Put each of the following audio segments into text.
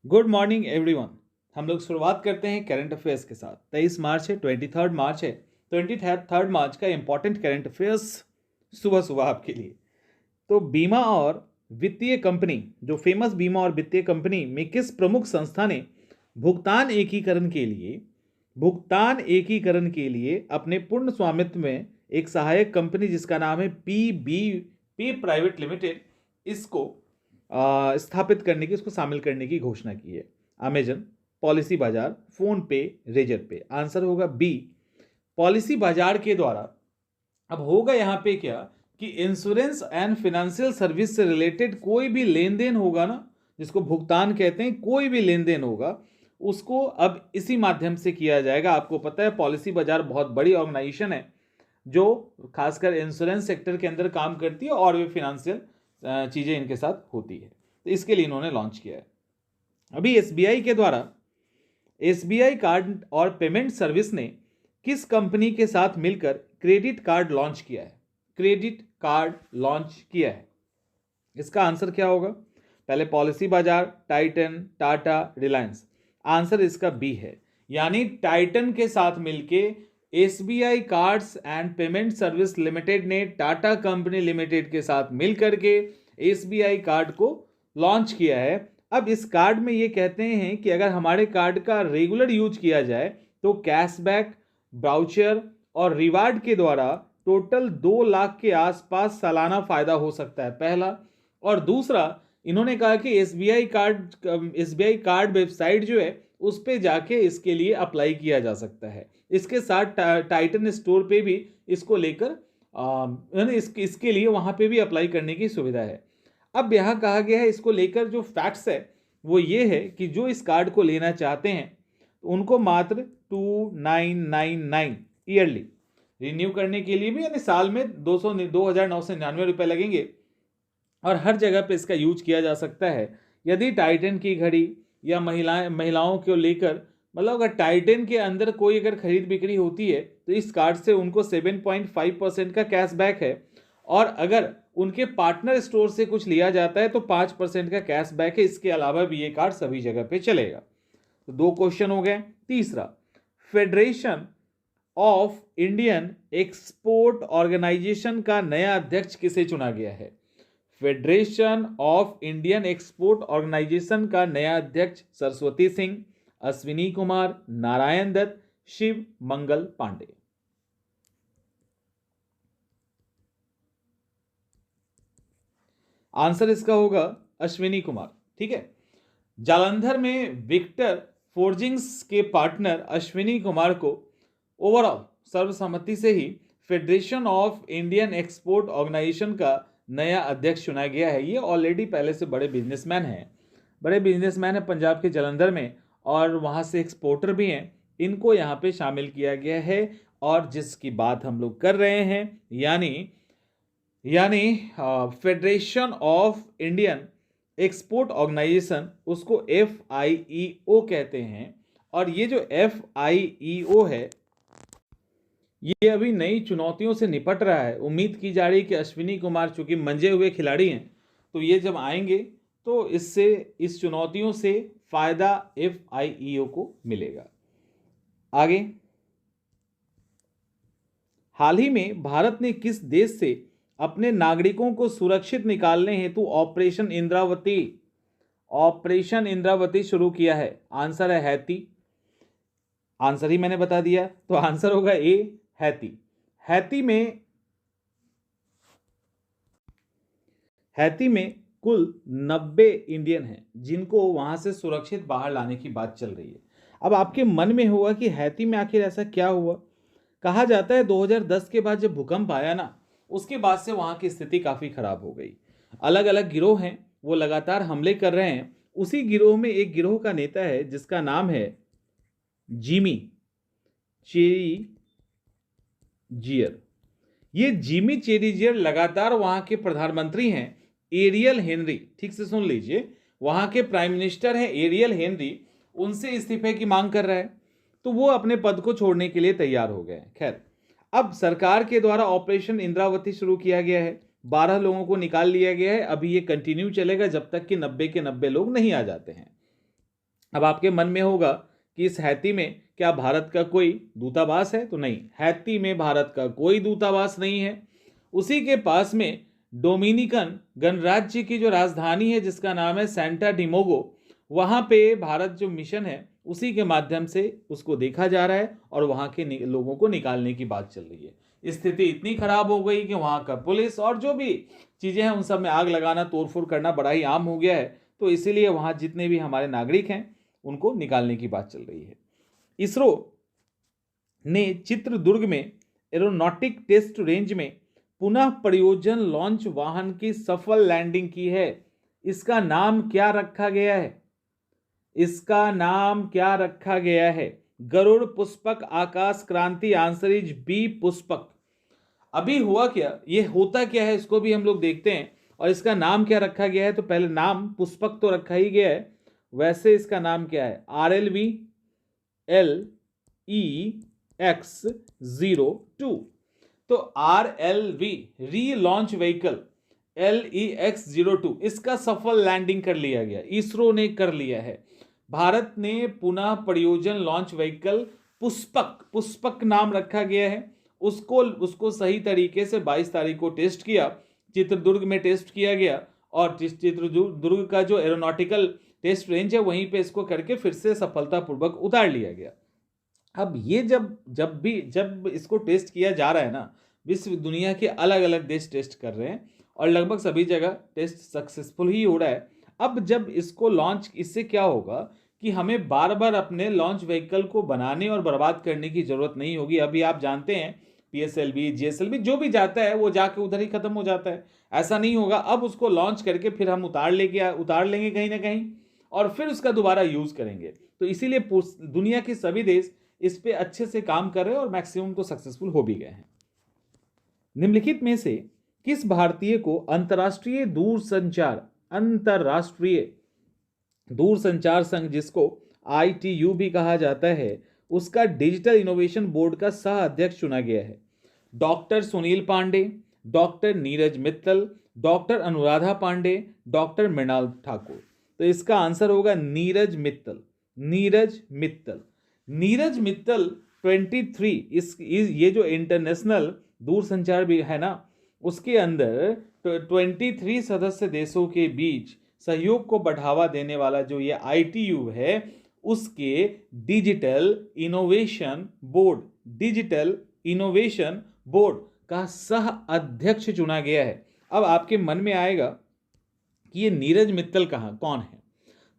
Good morning everyone. हम लोग शुरुआत करते हैं करंट अफेयर्स के साथ। 23 मार्च है, 23 मार्च है। 23 मार्च का इंपॉर्टेंट करंट अफेयर्स सुबह सुबह आपके लिए। तो बीमा और वित्तीय कंपनी, जो फेमस बीमा और वित्तीय कंपनी में किस प्रमुख संस्था ने भुगतान एकीकरण के लिए अपने पूर्ण स्वामित्व में एक सहायक कंपनी जिसका नाम है पीबीपी प्राइवेट लिमिटेड, इसको स्थापित करने की, इसको शामिल करने की घोषणा की है? अमेजन, पॉलिसी बाजार, फोन पे, रेजर पे। आंसर होगा बी, पॉलिसी बाजार के द्वारा। अब होगा यहाँ पे क्या कि इंश्योरेंस एंड फाइनेंशियल सर्विस से रिलेटेड कोई भी लेन देन होगा ना, जिसको भुगतान कहते हैं, कोई भी लेन देन होगा उसको अब इसी माध्यम से किया जाएगा। आपको पता है पॉलिसी बाजार बहुत बड़ी ऑर्गेनाइजेशन है जो खासकर इंश्योरेंस सेक्टर के अंदर काम करती है और भी फिनेंशियल चीज़ें इनके साथ होती है। तो इसके लिए इन्होंने लॉन्च किया है। अभी एसबीआई के द्वारा एसबीआई कार्ड और पेमेंट सर्विस ने किस कंपनी के साथ मिलकर क्रेडिट कार्ड लॉन्च किया है? क्रेडिट कार्ड लॉन्च किया है, इसका आंसर क्या होगा? पहले पॉलिसी बाजार, टाइटन, टाटा, रिलायंस। आंसर इसका बी है, यानी टाइटन के साथ मिलके SBI cards and payment service limited ने टाटा कंपनी लिमिटेड के साथ मिलकर के एसबीआई कार्ड को लॉन्च किया है। अब इस कार्ड में ये कहते हैं कि अगर हमारे कार्ड का रेगुलर यूज किया जाए तो कैशबैक, ब्राउचर और रिवार्ड के द्वारा टोटल 2 लाख के आसपास सालाना फायदा हो सकता है, पहला। और दूसरा, इन्होंने कहा कि एसबीआई कार्ड वेबसाइट जो है उस पे जाके इसके लिए अप्लाई किया जा सकता है। इसके साथ टाइटन स्टोर पे भी इसको लेकर इसके लिए वहां पे भी अप्लाई करने की सुविधा है। अब यहाँ कहा गया है, इसको लेकर जो फैक्ट्स है वो ये है कि जो इस कार्ड को लेना चाहते हैं उनको मात्र 2999 ईयरली रिन्यू करने के लिए भी, यानी साल में 2,999 रुपये लगेंगे और हर जगह पे इसका यूज किया जा सकता है। यदि टाइटन की घड़ी या महिलाओं को लेकर, मतलब अगर टाइटन के अंदर कोई अगर खरीद बिक्री होती है तो इस कार्ड से उनको 7.5% का कैशबैक है, और अगर उनके पार्टनर स्टोर से कुछ लिया जाता है तो 5% का कैशबैक है। इसके अलावा भी ये कार्ड सभी जगह पे चलेगा। तो 2 क्वेश्चन हो गए। तीसरा, federation of Indian export organisation का नया अध्यक्ष किसे चुना गया है? Federation of Indian export organisation का नया अध्यक्ष सरस्वती सिंह, अश्विनी कुमार, नारायण दत्त, शिव मंगल पांडे। आंसर इसका होगा अश्विनी कुमार। ठीक है, जालंधर में विक्टर फोर्जिंग्स के पार्टनर अश्विनी कुमार को ओवरऑल सर्वसम्मति से ही federation of Indian export organisation का नया अध्यक्ष चुना गया है। ये ऑलरेडी पहले से बड़े बिजनेसमैन हैं पंजाब के जालंधर में, और वहाँ से एक्सपोर्टर भी हैं। इनको यहाँ पे शामिल किया गया है, और जिसकी बात हम लोग कर रहे हैं यानी federation of Indian export organization, उसको FIEO कहते हैं। और ये जो FIEO है ये अभी नई चुनौतियों से निपट रहा है। उम्मीद की जा रही है कि अश्विनी कुमार चूंकि मंजे हुए खिलाड़ी हैं, तो ये जब आएंगे तो इस चुनौतियों से फायदा FIEO को मिलेगा। आगे, हाल ही में भारत ने किस देश से अपने नागरिकों को सुरक्षित निकालने हेतु ऑपरेशन इंद्रावती शुरू किया है? आंसर है हैती। आंसर ही मैंने बता दिया, तो आंसर होगा ए, हैती में कुल 90 इंडियन हैं जिनको वहां से सुरक्षित बाहर लाने की बात चल रही है। अब आपके मन में होगा कि हैती में आखिर ऐसा क्या हुआ? कहा जाता है 2010 के बाद जब भूकंप आया ना, उसके बाद से वहां की स्थिति काफी खराब हो गई। अलग अलग गिरोह हैं, वो लगातार हमले कर रहे हैं। उसी गिरोह में एक गिरोह का नेता है जिसका नाम है जिमी चेरीजियर। ये जिमी चेरीजियर लगातार वहां के प्रधानमंत्री हैं एरियल हेनरी, ठीक से सुन लीजिए, वहां के प्राइम मिनिस्टर हैं एरियल हेनरी, उनसे इस्तीफे की मांग कर रहा है। तो वो अपने पद को छोड़ने के लिए तैयार हो गए। खैर, अब सरकार के द्वारा ऑपरेशन इंद्रावती शुरू किया गया है। 12 लोगों को निकाल लिया गया है। अभी ये कंटिन्यू चलेगा जब तक कि 90 के 90 लोग नहीं आ जाते हैं। अब आपके मन में होगा कि इस हैती में क्या भारत का कोई दूतावास है? तो नहीं, हैती में भारत का कोई दूतावास नहीं है। उसी के पास में डोमिनिकन गणराज्य की जो राजधानी है जिसका नाम है सेंटा डिमोगो, वहाँ पे भारत जो मिशन है उसी के माध्यम से उसको देखा जा रहा है और वहाँ के लोगों को निकालने की बात चल रही है। स्थिति इतनी खराब हो गई कि वहाँ का पुलिस और जो भी चीज़ें हैं उन सब में आग लगाना, तोड़फोड़ करना बड़ा ही आम हो गया है। तो इसीलिए वहाँ जितने भी हमारे नागरिक हैं उनको निकालने की बात चल रही है। इसरो ने चित्रदुर्ग में एरोनॉटिक टेस्ट रेंज में पुनः प्रयोजन लॉन्च वाहन की सफल लैंडिंग की है। इसका नाम क्या रखा गया है? इसका नाम क्या रखा गया है? गरुड़ पुष्पक आकाश क्रांति आंसरिज बी पुष्पक। अभी हुआ क्या, ये होता क्या है इसको भी हम लोग देखते हैं। और इसका नाम क्या रखा गया है? तो पहले नाम पुष्पक तो रखा ही गया है, वैसे इसका नाम क्या है? RLV-LEX-02। तो RLV री लॉन्च व्हीकल LEX-02 इसका सफल लैंडिंग कर लिया गया, इसरो ने कर लिया है। भारत ने पुनः प्रयोजन लॉन्च व्हीकल पुष्पक नाम रखा गया है। उसको सही तरीके से 22 तारीख को टेस्ट किया, चित्रदुर्ग में टेस्ट किया गया और चित्रदुर्ग का जो एरोनॉटिकल टेस्ट रेंज है वहीं पे इसको करके फिर से सफलतापूर्वक उतार लिया गया। अब ये जब इसको टेस्ट किया जा रहा है ना, विश्व दुनिया के अलग अलग देश टेस्ट कर रहे हैं और लगभग सभी जगह टेस्ट सक्सेसफुल ही हो रहा है। अब जब इसको लॉन्च, इससे क्या होगा कि हमें बार बार अपने लॉन्च व्हीकल को बनाने और बर्बाद करने की जरूरत नहीं होगी। अभी आप जानते हैं PSLV GSLV जो भी जाता है वो जाके उधर ही खत्म हो जाता है, ऐसा नहीं होगा। अब उसको लॉन्च करके फिर हम उतार लेंगे कहीं ना कहीं और फिर उसका दोबारा यूज करेंगे। तो इसीलिए दुनिया के सभी देश इस पे अच्छे से काम कर रहे हैं और मैक्सिमम तो सक्सेसफुल हो भी गए हैं। निम्नलिखित में से किस भारतीय को अंतर्राष्ट्रीय दूरसंचार संघ, जिसको ITU भी कहा जाता है, उसका डिजिटल इनोवेशन बोर्ड का सह अध्यक्ष चुना गया है? Doctor Sunil Pandey, doctor Neeraj Mittal, doctor Anuradha Pandey, doctor Mrinal Thakur. तो इसका आंसर होगा नीरज मित्तल। नीरज मित्तल 23 ये जो इंटरनेशनल दूरसंचार भी है ना, उसके अंदर 23 सदस्य देशों के बीच सहयोग को बढ़ावा देने वाला जो ये ITU है उसके डिजिटल इनोवेशन बोर्ड का सह अध्यक्ष चुना गया है। अब आपके मन में आएगा कि ये नीरज मित्तल कौन है?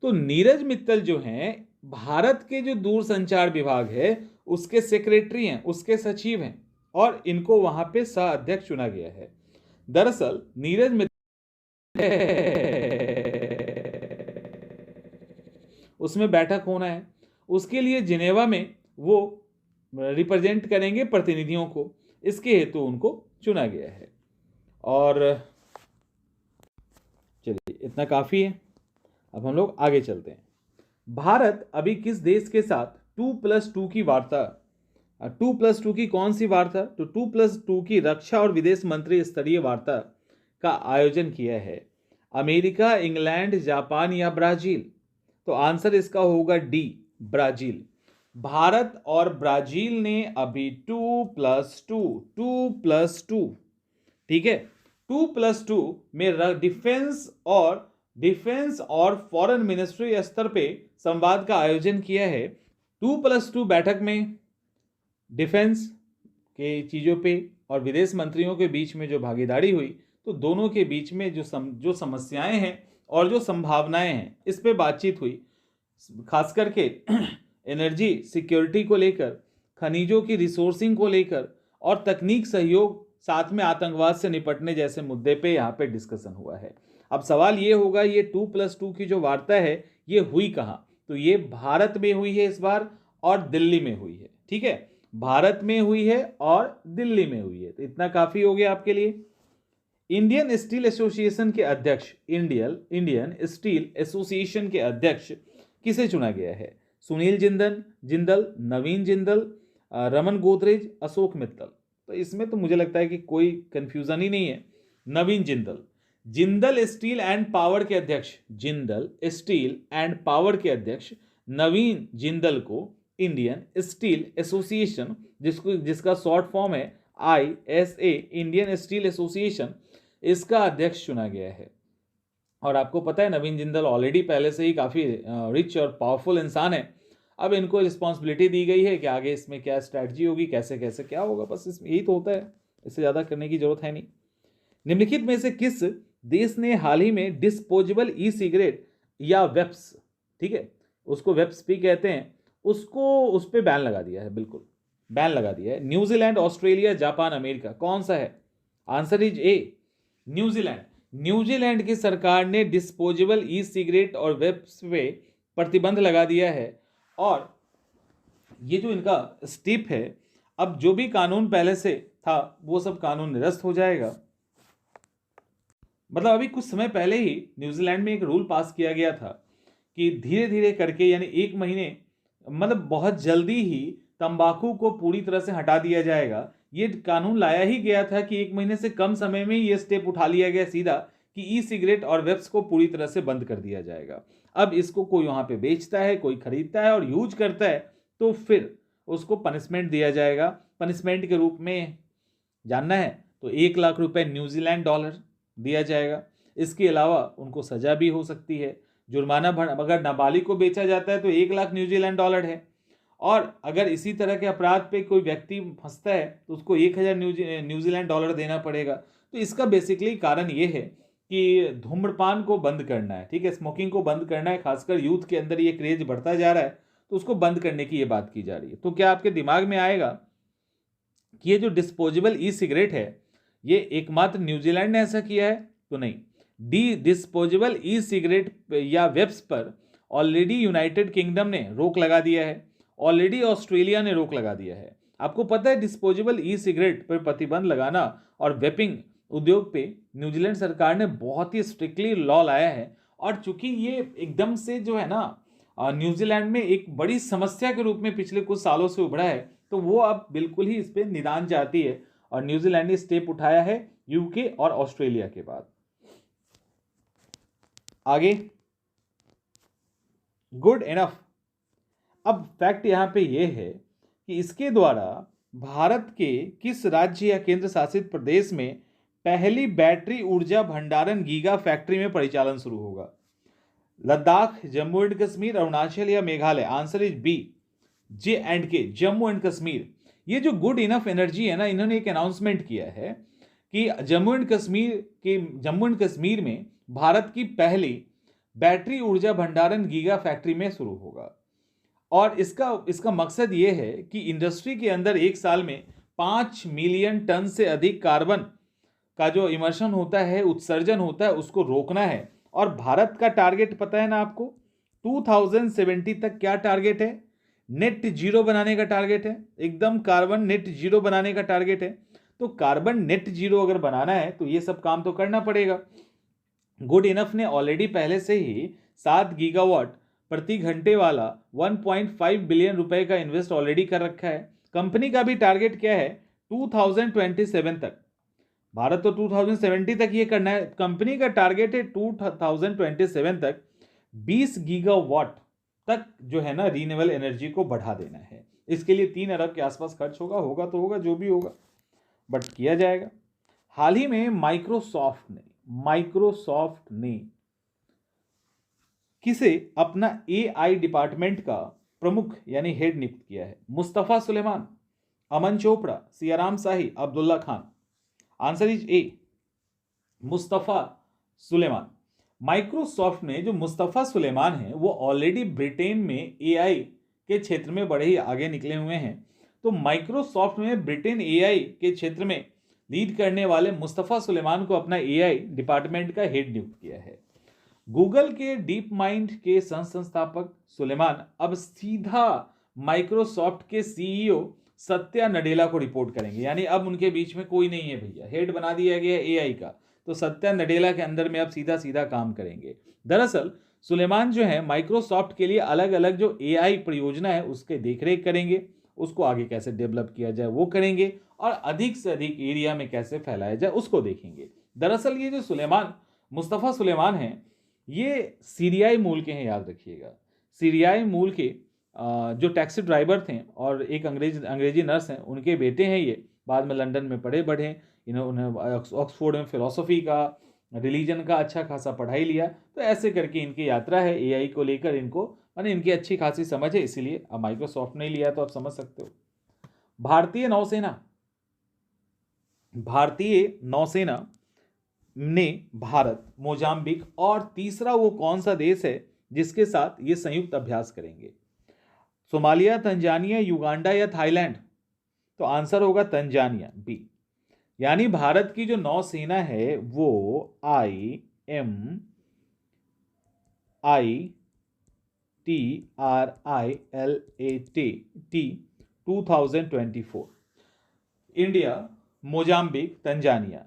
तो नीरज मित्तल जो हैं भारत के जो दूरसंचार विभाग है उसके सेक्रेटरी हैं, उसके सचिव हैं और इनको वहां पे सह अध्यक्ष चुना गया है। दरअसल नीरज मित्तल उसमें बैठक होना है, उसके लिए जिनेवा में वो रिप्रेजेंट करेंगे प्रतिनिधियों को, इसके हेतु उनको चुना गया है। और चलिए इतना काफी है, अब हम लोग आगे चलते हैं। भारत अभी किस देश के साथ 2+2 की वार्ता, 2+2 की कौन सी वार्ता? तो 2+2 की रक्षा और विदेश मंत्री स्तरीय वार्ता का आयोजन किया है? अमेरिका, इंग्लैंड, जापान या ब्राजील? तो आंसर इसका होगा डी, ब्राजील। भारत और ब्राजील ने अभी 2+2 ठीक है, 2+2 में डिफेंस और फॉरेन मिनिस्ट्री स्तर पे संवाद का आयोजन किया है। 2+2 बैठक में डिफेंस के चीज़ों पे और विदेश मंत्रियों के बीच में जो भागीदारी हुई, तो दोनों के बीच में जो समस्याएं हैं और जो संभावनाएं हैं इस पे बातचीत हुई, खास करके एनर्जी सिक्योरिटी को लेकर, खनिजों की रिसोर्सिंग को लेकर और तकनीक सहयोग, साथ में आतंकवाद से निपटने जैसे मुद्दे पे यहाँ पे डिस्कशन हुआ है। अब सवाल ये होगा, ये 2+2 की जो वार्ता है ये हुई कहाँ? तो ये भारत में हुई है इस बार और दिल्ली में हुई है। ठीक है, भारत में हुई है और दिल्ली में हुई है। तो इतना काफी हो गया आपके लिए। इंडियन स्टील एसोसिएशन के अध्यक्ष, इंडियन स्टील एसोसिएशन के अध्यक्ष किसे चुना गया है? सुनील जिंदल, नवीन जिंदल, रमन गोदरेज, अशोक मित्तल। तो इसमें तो मुझे लगता है कि कोई कंफ्यूजन ही नहीं है, नवीन जिंदल स्टील एंड पावर के अध्यक्ष, नवीन जिंदल को इंडियन स्टील एसोसिएशन, जिसका शॉर्ट फॉर्म है ISA, इंडियन स्टील एसोसिएशन, इसका अध्यक्ष चुना गया है। और आपको पता है नवीन जिंदल ऑलरेडी पहले से ही काफ़ी रिच और पावरफुल इंसान है। अब इनको रिस्पॉन्सिबिलिटी दी गई है कि आगे इसमें क्या स्ट्रैटेजी होगी, कैसे कैसे क्या होगा, बस इसमें यही तो होता है, इससे ज़्यादा करने की जरूरत है नहीं। निम्नलिखित में से किस देश ने हाल ही में डिस्पोजेबल ई सिगरेट या वेप्स, ठीक है, उसको वेप्स भी कहते हैं, उसको उस पर बैन लगा दिया है, बिल्कुल बैन लगा दिया है? न्यूजीलैंड, ऑस्ट्रेलिया, जापान, अमेरिका, कौन सा है? Answer is A, New Zealand. New Zealand की सरकार ने डिस्पोजेबल ई सिगरेट और वेप्स पे प्रतिबंध लगा दिया है। और ये जो इनका स्टेप है, अब जो भी कानून पहले से था वो सब कानून निरस्त हो जाएगा। मतलब अभी कुछ समय पहले ही न्यूजीलैंड में एक रूल पास किया गया था कि धीरे धीरे करके, यानी 1 महीने, मतलब बहुत जल्दी ही तंबाकू को पूरी तरह से हटा दिया जाएगा। ये कानून लाया ही गया था कि 1 महीने से कम समय में ये स्टेप उठा लिया गया सीधा कि ई सिगरेट और वेप्स को पूरी तरह से बंद कर दिया जाएगा। अब इसको कोई वहाँ पे बेचता है, कोई खरीदता है और यूज करता है तो फिर उसको पनिशमेंट दिया जाएगा। पनिशमेंट के रूप में जानना है तो 1 लाख रुपए न्यूजीलैंड डॉलर दिया जाएगा। इसके अलावा उनको सजा भी हो सकती है, जुर्माना अगर नाबालिग को बेचा जाता है तो 1 लाख न्यूजीलैंड डॉलर है, और अगर इसी तरह के अपराध पे कोई व्यक्ति फंसता है तो उसको 1000 न्यूजीलैंड डॉलर देना पड़ेगा। तो इसका बेसिकली कारण ये है कि धूम्रपान को बंद करना है, ठीक है, स्मोकिंग को बंद करना है, खासकर यूथ के अंदर ये क्रेज बढ़ता जा रहा है, तो उसको बंद करने की ये बात की जा रही है। तो क्या आपके दिमाग में आएगा कि ये जो डिस्पोजेबल ई सिगरेट है ये एकमात्र न्यूजीलैंड ने ऐसा किया है? तो नहीं, डिस्पोजेबल ई सिगरेट या वेप्स पर ऑलरेडी यूनाइटेड किंगडम ने रोक लगा दिया है, ऑलरेडी ऑस्ट्रेलिया ने रोक लगा दिया है। आपको पता है डिस्पोजेबल ई सिगरेट पर प्रतिबंध लगाना और वेपिंग उद्योग पे न्यूजीलैंड सरकार ने बहुत ही स्ट्रिक्टली लॉ लाया है। और चूंकि ये एकदम से जो है ना न्यूजीलैंड में एक बड़ी समस्या के रूप में पिछले कुछ सालों से उभरा है, तो वो अब बिल्कुल ही इस पर निदान चाहती है और न्यूजीलैंड ने स्टेप उठाया है यूके और ऑस्ट्रेलिया के बाद। आगे, गुड इनफ। अब फैक्ट यहां पे ये है कि इसके द्वारा भारत के किस राज्य या केंद्र शासित प्रदेश में पहली बैटरी ऊर्जा भंडारण गीगा फैक्ट्री में परिचालन शुरू होगा? लद्दाख, जम्मू एंड कश्मीर, अरुणाचल या Meghalaya? Answer is B, J&K, Jammu and Kashmir. ये जो गुड इनफ एनर्जी है ना, इन्होंने एक अनाउंसमेंट किया है कि जम्मू एंड कश्मीर में भारत की पहली बैटरी ऊर्जा भंडारण गीगा फैक्ट्री में शुरू होगा। और इसका मकसद ये है कि इंडस्ट्री के अंदर एक साल में 5 मिलियन टन से अधिक कार्बन का जो इमर्शन होता है, उत्सर्जन होता है, उसको रोकना है। और भारत का टारगेट पता है ना आपको, 2070 तक क्या टारगेट है? नेट जीरो बनाने का टारगेट है, एकदम कार्बन नेट जीरो बनाने का टारगेट है। तो कार्बन नेट जीरो अगर बनाना है तो ये सब काम तो करना पड़ेगा। गुड इनफ ने ऑलरेडी पहले से ही 7 गीगावाट प्रति घंटे वाला 1.5 बिलियन रुपए का इन्वेस्ट ऑलरेडी कर रखा है। कंपनी का भी टारगेट क्या है? 2027 तक। भारत तो 2070 तक ये करना है, कंपनी का टारगेट है 2027 तक 20 गीगावाट तक जो है ना रीन्यूएबल एनर्जी को बढ़ा देना है। इसके लिए 3 अरब के आसपास खर्च होगा तो होगा जो भी होगा, बट किया जाएगा। हाल ही में माइक्रोसॉफ्ट ने किसे अपना AI डिपार्टमेंट का प्रमुख यानी हेड नियुक्त किया है? Mustafa Suleyman, Aman Chopra, Siyaram Shahi, Abdullah Khan? Answer is A, Mustafa Suleyman. Microsoft में जो मुस्तफा सुलेमान है वो ऑलरेडी ब्रिटेन में AI के क्षेत्र में बड़े ही आगे निकले हुए हैं। तो माइक्रोसॉफ्ट में ब्रिटेन AI के क्षेत्र में लीड करने वाले मुस्तफा सुलेमान को अपना AI डिपार्टमेंट का हेड नियुक्त किया है। गूगल के डीप माइंड के संस्थापक सुलेमान अब सीधा माइक्रोसॉफ्ट के CEO सत्या नडेला को रिपोर्ट करेंगे, यानी अब उनके बीच में कोई नहीं है भैया, हेड बना दिया गया है AI का, तो सत्या नडेला के अंदर में अब सीधा सीधा काम करेंगे। दरअसल सुलेमान जो है माइक्रोसॉफ्ट के लिए अलग अलग जो AI परियोजना है उसके देखरेख करेंगे, उसको आगे कैसे डेवलप किया जाए वो करेंगे, और अधिक से अधिक एरिया में कैसे फैलाया जाए उसको देखेंगे। दरअसल ये जो मुस्तफा सुलेमान है ये सीरियाई मूल के हैं, याद रखिएगा। सीरियाई मूल के जो टैक्सी ड्राइवर थे और एक अंग्रेजी नर्स हैं, उनके बेटे हैं ये। बाद में लंदन में पढ़े बढ़े, इन्होंने ऑक्सफोर्ड में फिलोसफी का, रिलीजन का अच्छा खासा पढ़ाई लिया। तो ऐसे करके इनकी यात्रा है एआई को लेकर। इनको माने इनकी अच्छी खासी समझ है, इसीलिए अब माइक्रोसॉफ्ट ने लिया, तो आप समझ सकते हो। भारतीय नौसेना ने भारत, मोजाम्बिक और तीसरा वो कौन सा देश है जिसके साथ ये संयुक्त अभ्यास करेंगे? सोमालिया, तंजानिया, युगांडा या थाईलैंड? तो आंसर होगा तंजानिया, बी। यानी भारत की जो नौसेना है वो IMITRILAT 2024 India, Mozambique, Tanzania,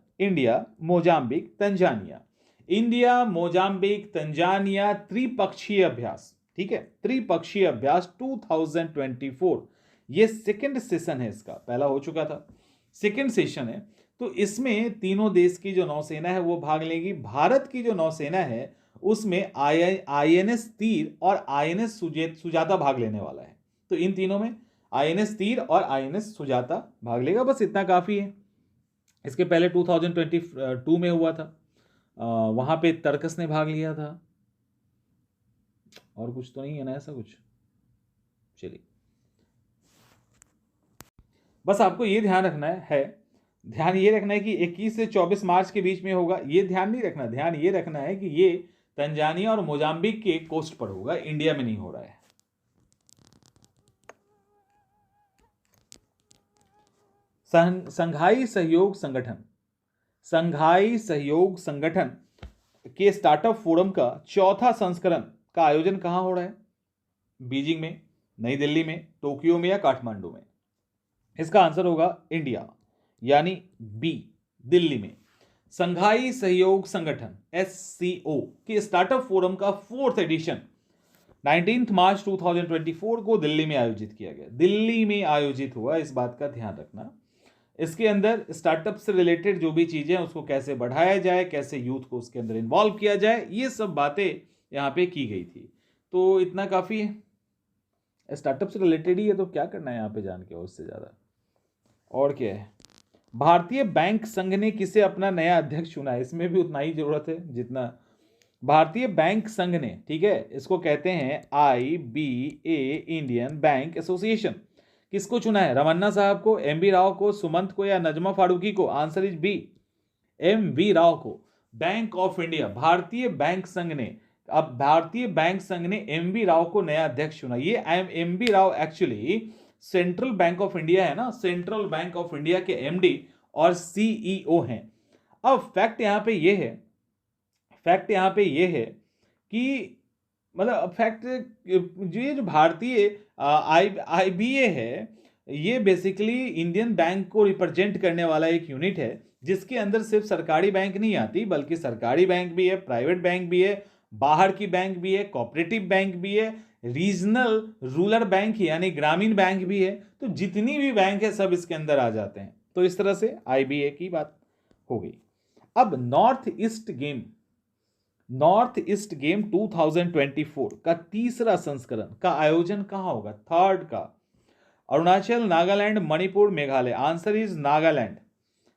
India, Mozambique, Tanzania त्रिपक्षीय अभ्यास। ठीक है, त्रिपक्षीय अभ्यास 2024, ये सेकंड सेशन है इसका, पहला हो चुका था, सेकंड सेशन है। तो इसमें तीनों देश की जो नौसेना है वो भाग लेगी। भारत की जो नौसेना है उसमें INS तीर और INS सुजाता भाग लेने वाला है। तो इन तीनों में INS तीर और INS सुजाता भाग लेगा, बस इतना काफी है। इसके पहले 2022 में हुआ था, वहां पे तर्कस ने भाग लिया था। और कुछ तो नहीं है ना ऐसा कुछ? चलिए, बस आपको ये ध्यान रखना है कि 21 से 24 मार्च के बीच में होगा। ये ध्यान नहीं रखना, ध्यान ये रखना है कि ये तंजानिया और मोजाम्बिक के कोस्ट पर होगा, इंडिया में नहीं हो रहा है। संघाई सहयोग संगठन के स्टार्टअप फोरम का चौथा संस्करण का आयोजन कहां हो रहा है? बीजिंग में, नई दिल्ली में, टोक्यो में या काठमांडू में? इसका आंसर होगा इंडिया, यानी बी, दिल्ली में। संघाई सहयोग संगठन SCO के स्टार्टअप फोरम का 4th एडिशन 19 मार्च 2024 को दिल्ली में आयोजित किया गया। दिल्ली में आयोजित हुआ, इस बात का ध्यान रखना। इसके अंदर स्टार्टअप से रिलेटेड जो भी चीजें हैं उसको कैसे बढ़ाया जाए, कैसे यूथ को उसके अंदर इन्वॉल्व किया जाए, ये सब बातें यहाँ पे की गई थी। तो इतना काफी है, स्टार्टअप से रिलेटेड ही है, तो क्या करना है यहाँ पे जान के, और उससे ज्यादा और क्या है। भारतीय बैंक संघ ने किसे अपना नया अध्यक्ष चुना है? इसमें भी उतना ही जरूरत है जितना भारतीय बैंक संघ ने, ठीक है, इसको कहते हैं IBA, इंडियन बैंक एसोसिएशन। किसको चुना है? रमन्ना साहब को, MV राव को, सुमंत को या नजमा फारूकी को? Answer is B, MV Rao को। बैंक ऑफ इंडिया, भारतीय बैंक संघ ने, अब भारतीय बैंक संघ ने MV राव को नया अध्यक्ष चुना। ये MV Rao actually central bank of India है ना, सेंट्रल बैंक ऑफ इंडिया के MD और CEO हैं। अब फैक्ट यहां पे ये है कि मतलब फैक्ट जो भारतीय IBA है, ये बेसिकली इंडियन बैंक को रिप्रेजेंट करने वाला एक यूनिट है, जिसके अंदर सिर्फ सरकारी बैंक नहीं आती, बल्कि सरकारी बैंक भी है, प्राइवेट बैंक भी है, बाहर की बैंक भी है, कोऑपरेटिव बैंक भी है, रीजनल रूरल बैंक यानी ग्रामीण बैंक भी है। तो जितनी भी बैंक है सब इसके अंदर आ जाते हैं। तो इस तरह से IBA की बात हो गई। अब नॉर्थ ईस्ट गेम 2024 का तीसरा संस्करण का आयोजन कहां होगा? थर्ड का Arunachal, Nagaland, Manipur, Meghalaya? Answer is Nagaland,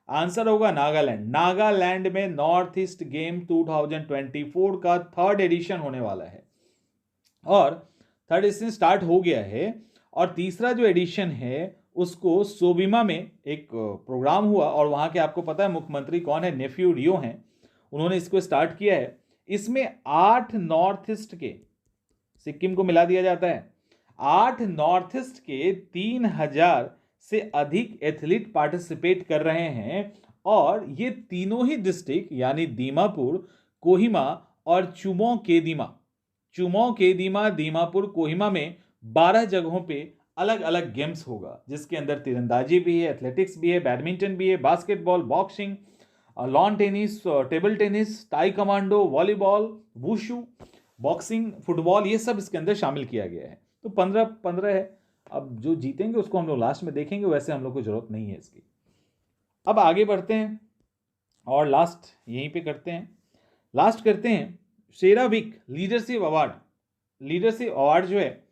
answer होगा नागालैंड। नागालैंड में नॉर्थ ईस्ट गेम 2024 का थर्ड एडिशन होने वाला है, और थर्ड एडिशन स्टार्ट हो गया है। और तीसरा जो एडिशन है उसको सोबिमा में एक प्रोग्राम हुआ, और वहां के आपको पता है मुख्यमंत्री कौन है? नेफ्यू रियो हैं, उन्होंने इसको स्टार्ट किया है। इसमें 8 नॉर्थ ईस्ट के, सिक्किम को मिला दिया जाता है, 8 नॉर्थ ईस्ट के 3000 से अधिक एथलीट पार्टिसिपेट कर रहे हैं। और ये तीनों ही डिस्ट्रिक्ट यानी दीमापुर, कोहिमा और चुमौकेदीमा, दीमापुर, कोहिमा में 12 जगहों पे अलग अलग गेम्स होगा, जिसके अंदर तीरंदाजी भी है, एथलेटिक्स भी है, बैडमिंटन भी है, basketball, boxing, lawn tennis, table tennis, tie commando, volleyball, wushu, boxing, football, ये सब इसके अंदर शामिल किया गया है। तो 15 है। अब जो जीतेंगे उसको हम लोग लास्ट में देखेंगे, वैसे हम लोग को जरूरत नहीं है इसकी। अब आगे बढ़ते हैं और लास्ट यहीं पे करते हैं, CERAWeek leadership award leadership award जो है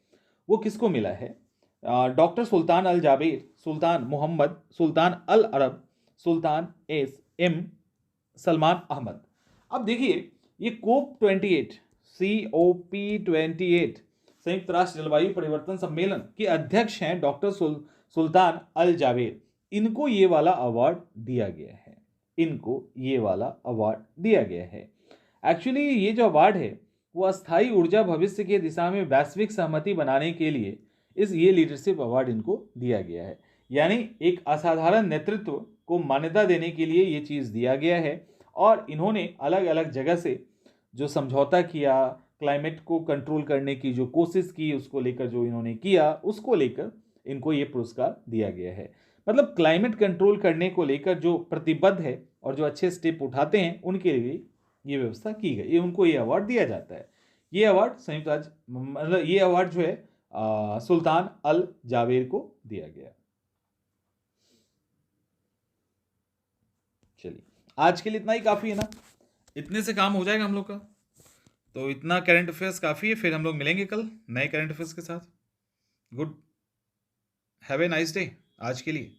वो किसको मिला है? डॉक्टर सुल्तान अल जाबिर, सुल्तान मोहम्मद, सुल्तान अल अरब, सुल्तान एस एम सलमान अहमद। अब देखिए, ये COP28 COP28 संयुक्त राष्ट्र जलवायु परिवर्तन सम्मेलन के अध्यक्ष हैं डॉक्टर सुल्तान अल जाबिर। इनको ये वाला अवार्ड दिया गया है, इनको ये वाला अवार्ड दिया गया है। एक्चुअली ये जो अवार्ड है वो अस्थायी ऊर्जा भविष्य के दिशा में वैश्विक सहमति बनाने के लिए ये लीडरशिप अवार्ड इनको दिया गया है। यानी एक असाधारण नेतृत्व को मान्यता देने के लिए ये चीज़ दिया गया है। और इन्होंने अलग अलग जगह से जो समझौता किया, क्लाइमेट को कंट्रोल करने की जो कोशिश की, उसको लेकर जो इन्होंने किया, उसको लेकर इनको ये पुरस्कार दिया गया है। मतलब क्लाइमेट कंट्रोल करने को लेकर जो प्रतिबद्ध है और जो अच्छे स्टेप उठाते हैं, उनके लिए ये व्यवस्था की गई, ये उनको ये अवार्ड दिया जाता है। ये अवार्ड संयुक्त राज्य मतलब ये अवार्ड जो है सुल्तान अल जावेर को दिया गया। चलिए, आज के लिए इतना ही काफ़ी है ना, इतने से काम हो जाएगा हम लोग का। तो इतना करंट अफेयर्स काफ़ी है, फिर हम लोग मिलेंगे कल नए करंट अफेयर्स के साथ। Good, have a nice day आज के लिए।